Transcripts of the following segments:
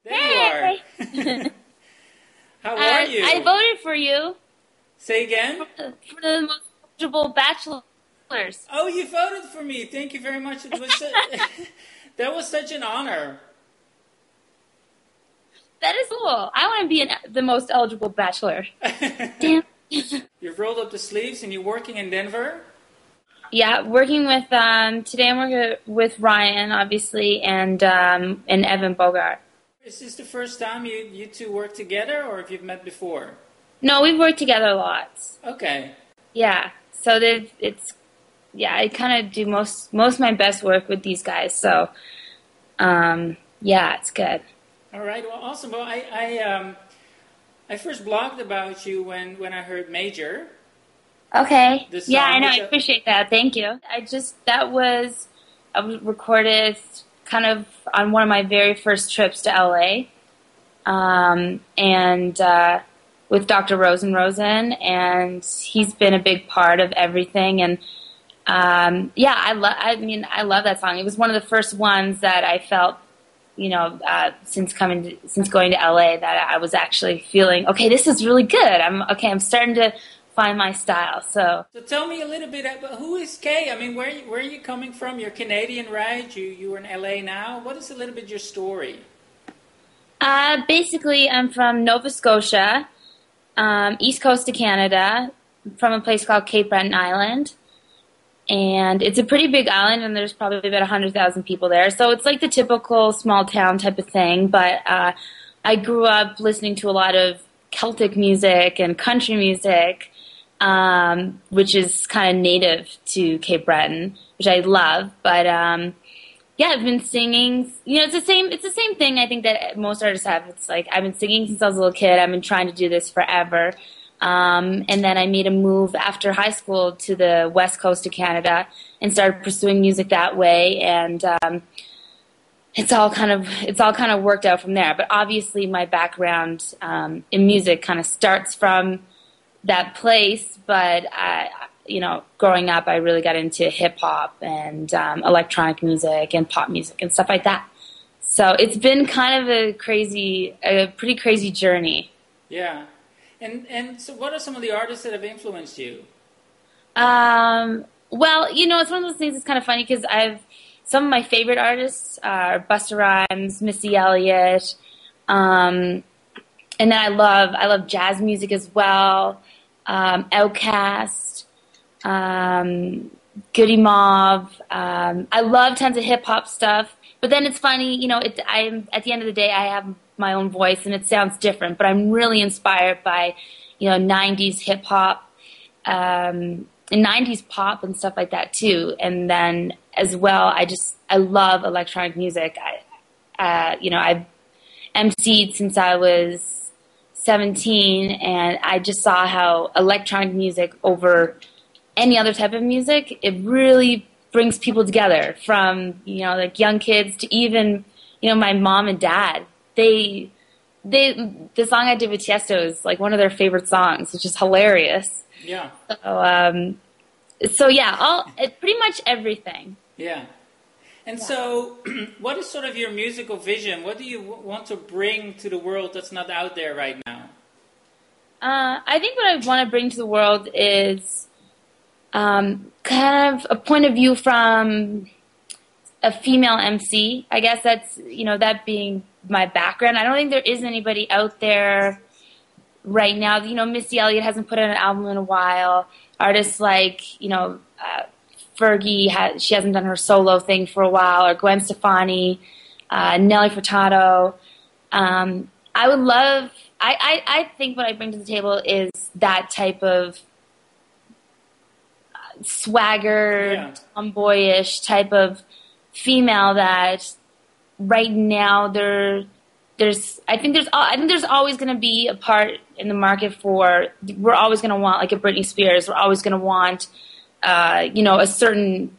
There you are. Hey! How are you? I voted for you Say again? for the most eligible bachelors. Oh, you voted for me. Thank you very much. It was that was such an honor. That is cool. I want to be the most eligible bachelor. Damn. You've rolled up the sleeves and you're working in Denver? Yeah, working with today I'm working with Ryan, obviously, and Evan Bogart. Is this the first time you two work together, or have you met before? No, we've worked together lots. Okay. Yeah, so I kind of do most of my best work with these guys. So, yeah, it's good. All right. Well, awesome. Well, I first blogged about you when I heard Major. Okay. The Yeah, song, I know. I which appreciate that. Thank you. I was recorded kind of on one of my very first trips to LA, and with Dr. Rosen, and he's been a big part of everything. And yeah, I love that song. It was one of the first ones that I felt, since going to LA, that I was actually feeling, okay, this is really good. I'm starting to find my style. So tell me a little bit about who is Kay? I mean, where are you coming from? You're Canadian, right? You are in LA now. What is a little bit your story? basically, I'm from Nova Scotia, east coast of Canada, from a place called Cape Breton Island. And it's a pretty big island, and there's probably about 100,000 people there. So it's like the typical small town type of thing. But I grew up listening to a lot of Celtic music and country music, which is kind of native to Cape Breton, which I love. But yeah, I've been singing. It's the same thing. I think that most artists have. It's like I've been singing since I was a little kid. I've been trying to do this forever. And then I made a move after high school to the west coast of Canada and started pursuing music that way. And it's all kind of worked out from there. But obviously, my background in music kind of starts from that place. But growing up, I really got into hip hop and electronic music and pop music and stuff like that. So it's been kind of a pretty crazy journey. Yeah. And so what are some of the artists that have influenced you? Well, it's one of those things that's kind of funny because some of my favorite artists are Busta Rhymes, Missy Elliott, and then I love jazz music as well, Outkast, Goody Mob. I love tons of hip hop stuff, but then it's funny, I'm at the end of the day, I have my own voice and it sounds different, but I'm really inspired by 90s hip hop and 90s pop and stuff like that too. And then as well, I love electronic music. I've emceed since I was 17, and I just saw how electronic music over any other type of music, it really brings people together, from like young kids to even my mom and dad. The song I did with Tiesto is like one of their favorite songs, which is hilarious. Yeah. So yeah, pretty much everything. Yeah. And so, what is sort of your musical vision? What do you want to bring to the world that's not out there right now? I think what I want to bring to the world is kind of a point of view from a female MC. I guess that's, that being my background. I don't think there is anybody out there right now. Missy Elliott hasn't put out an album in a while. Artists like, Fergie, she hasn't done her solo thing for a while, or Gwen Stefani, Nelly Furtado. I think what I bring to the table is that type of swagger, tomboyish type of female that right now I think there's always going to be a part in the market we're always going to want like a Britney Spears. We're always going to want a certain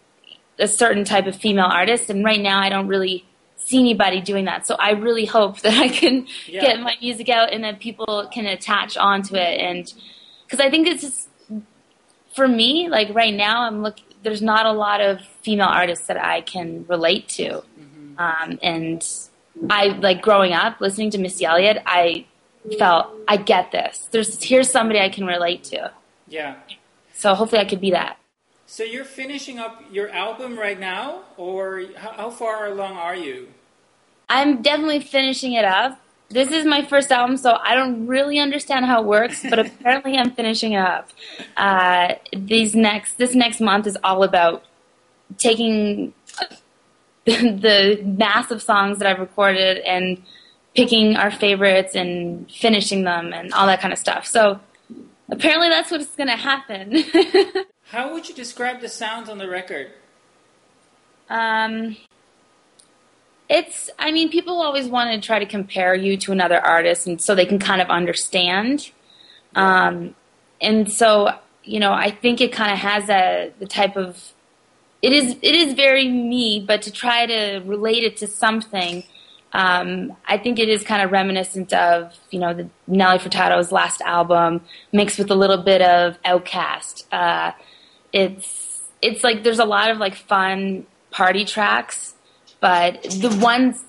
type of female artist, and right now I don't really see anybody doing that. So I really hope that I can get my music out and that people can attach onto it, and because I think it's just, for me, like right now there's not a lot of female artists that I can relate to. And I like growing up listening to Missy Elliott, I felt I get this. Here's somebody I can relate to. Yeah. So hopefully I could be that. So you're finishing up your album right now, or how far along are you? I'm definitely finishing it up. This is my first album, so I don't really understand how it works, but apparently I'm finishing it up. This next month is all about taking the massive songs that I've recorded and picking our favorites and finishing them and all that kind of stuff. So apparently that's what's going to happen. How would you describe the sound on the record? People always want to try to compare you to another artist, and so they can kind of understand. And so, I think it kind of has the type of, it is very me, but to try to relate it to something, I think it is kind of reminiscent of, the Nelly Furtado's last album, mixed with a little bit of Outkast. It's like there's a lot of like fun party tracks. But the ones,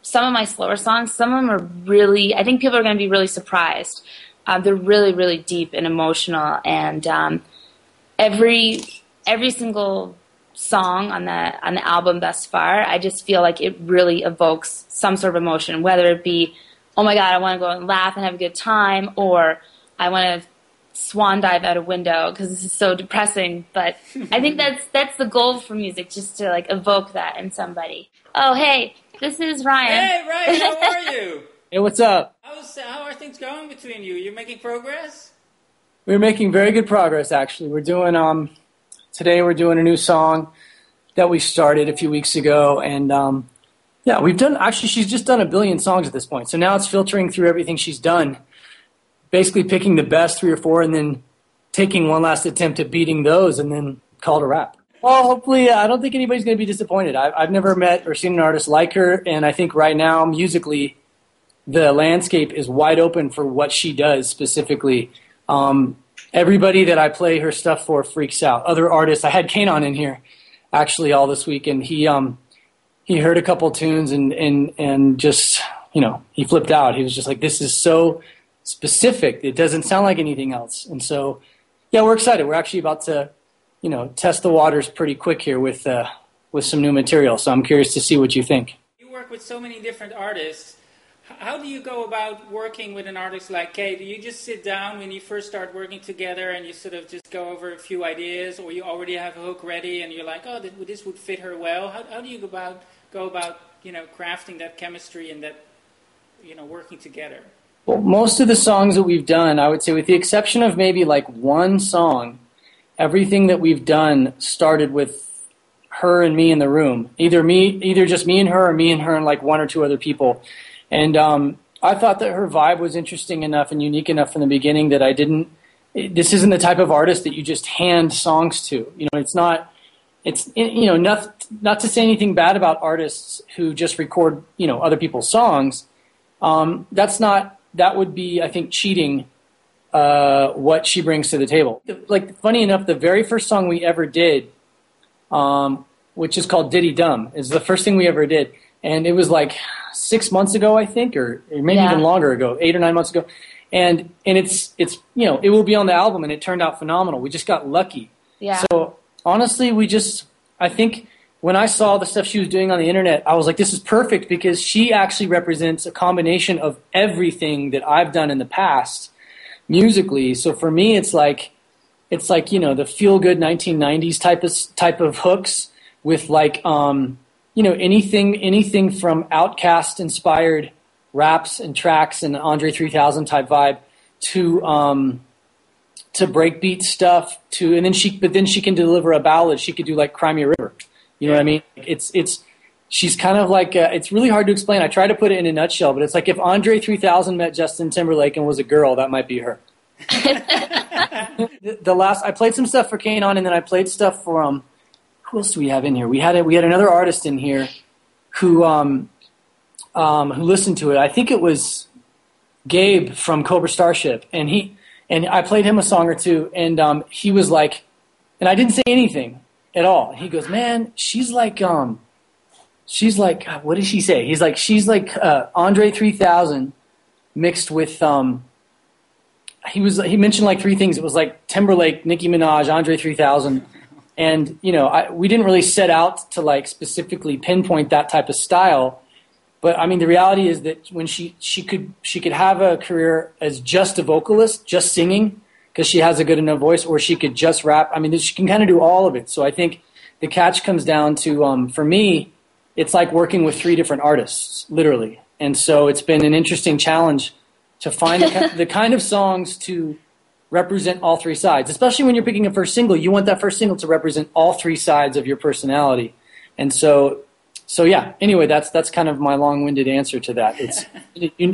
some of my slower songs, some of them are really, I think people are going to be really surprised. They're really, really deep and emotional. And every single song on the album thus far, I just feel like it really evokes some sort of emotion, whether it be, oh my God, I want to go and laugh and have a good time, or I want to swan dive out a window because this is so depressing. But I think that's the goal for music, just to like evoke that in somebody. Oh, hey, this is Ryan. Hey, Ryan, how are you? Hey, what's up? How are things going between you? You're making progress? We're making very good progress, actually. We're doing today we're doing a new song that we started a few weeks ago, and she's just done 1 billion songs at this point. So now it's filtering through everything she's done, basically picking the best 3 or 4 and then taking one last attempt at beating those and then call it a wrap. Well, hopefully, I don't think anybody's going to be disappointed. I've never met or seen an artist like her, and I think right now, musically, the landscape is wide open for what she does specifically. Everybody that I play her stuff for freaks out. Other artists, I had Kanon in here actually all this week, and he heard a couple tunes and just, he flipped out. He was just like, this is so specific. It doesn't sound like anything else. And so, yeah, we're excited. We're actually about to, test the waters pretty quick here with some new material. So I'm curious to see what you think. You work with so many different artists. How do you go about working with an artist like Kay? Do you just sit down when you first start working together and you sort of just go over a few ideas, or you already have a hook ready and you're like, oh, this would fit her well? How do you go about crafting that chemistry and that, working together? Well, most of the songs that we've done, I would say with the exception of maybe like one song, everything that we've done started with her and me in the room. Either just me and her, or me and her and like 1 or 2 other people. And I thought that her vibe was interesting enough and unique enough from the beginning that this isn't the type of artist that you just hand songs to. Not to say anything bad about artists who just record, other people's songs. That would be, I think, cheating what she brings to the table. Like, funny enough, the very first song we ever did, which is called Diddy Dum, is the first thing we ever did. And it was like 6 months ago, I think, or maybe even longer ago, 8 or 9 months ago. And it's it will be on the album, and it turned out phenomenal. We just got lucky. Yeah. So honestly, I think when I saw the stuff she was doing on the internet, I was like, this is perfect, because she actually represents a combination of everything that I've done in the past musically. So for me, it's like the feel good 1990s type of hooks with like anything from Outkast inspired raps and tracks and Andre 3000 type vibe to breakbeat stuff but then she can deliver a ballad. She could do like Cry Me a River. You know what I mean? She's kind of like it's really hard to explain. I try to put it in a nutshell, but it's like if Andre 3000 met Justin Timberlake and was a girl, that might be her. I played some stuff for Kanon, and then I played stuff for who else do we have in here? We had another artist in here who listened to it. I think it was Gabe from Cobra Starship, and I played him a song or two, and he was like, and I didn't say anything at all. He goes, man, she's like she's like, what did she say? She's like Andre 3000 mixed with he mentioned like three things. It was like Timberlake, Nicki Minaj, Andre 3000. And, we didn't really set out to like specifically pinpoint that type of style. But I mean, the reality is that when she could have a career as just a vocalist, just singing, because she has a good enough voice, or she could just rap. I mean, she can kind of do all of it. So I think the catch comes down to, for me, it's like working with three different artists, literally. And so it's been an interesting challenge to find the kind of songs to represent all three sides, especially when you're picking a first single. You want that first single to represent all three sides of your personality. And so yeah, anyway, that's kind of my long-winded answer to that. It's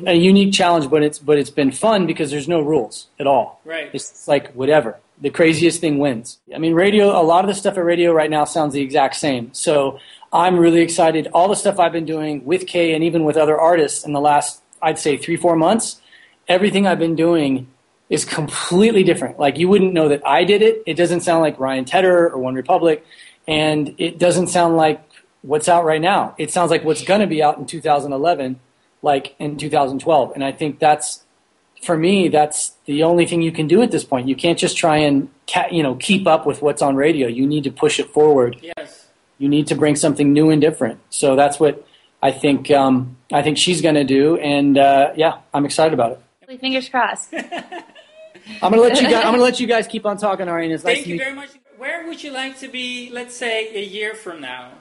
a unique challenge, but it's been fun because there's no rules at all. Right. It's like whatever. The craziest thing wins. I mean, radio, a lot of the stuff at radio right now sounds the exact same. So I'm really excited. All the stuff I've been doing with Kay and even with other artists in the last, I'd say 3-4 months, everything I've been doing is completely different. Like, you wouldn't know that I did it. It doesn't sound like Ryan Tedder or One Republic, and it doesn't sound like what's out right now. It sounds like what's going to be out in 2011, like in 2012. And I think that's, for me, that's the only thing you can do at this point. You can't just try and keep up with what's on radio. You need to push it forward. Yes. You need to bring something new and different. So that's what I think she's going to do, and I'm excited about it. Fingers crossed. I'm gonna let you guys keep on talking, Arjan. It's nice Thank you very much. Where would you like to be, let's say, a year from now?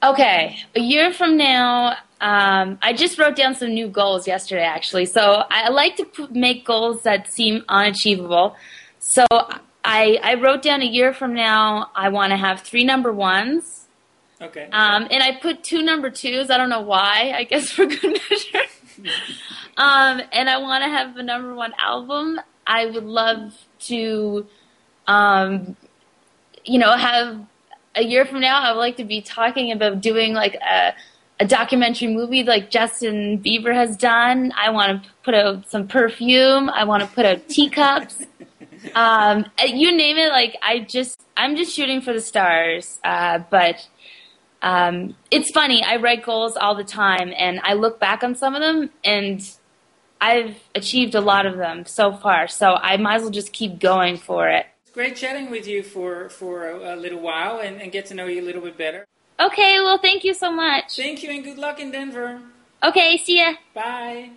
Okay, a year from now, I just wrote down some new goals yesterday, actually. So I like to make goals that seem unachievable. So I wrote down a year from now, I want to have 3 number ones. Okay. And I put 2 number 2s. I don't know why. I guess for good measure. And I want to have a number 1 album. I would love to, have a year from now, I would like to be talking about doing like a documentary movie like Justin Bieber has done. I want to put out some perfume. I want to put out teacups. You name it. Like, I'm just shooting for the stars. But it's funny. I write goals all the time, and I look back on some of them, and I've achieved a lot of them so far. So I might as well just keep going for it. It's great chatting with you for a little while and get to know you a little bit better. Okay, well, thank you so much. Thank you, and good luck in Denver. Okay, see ya. Bye.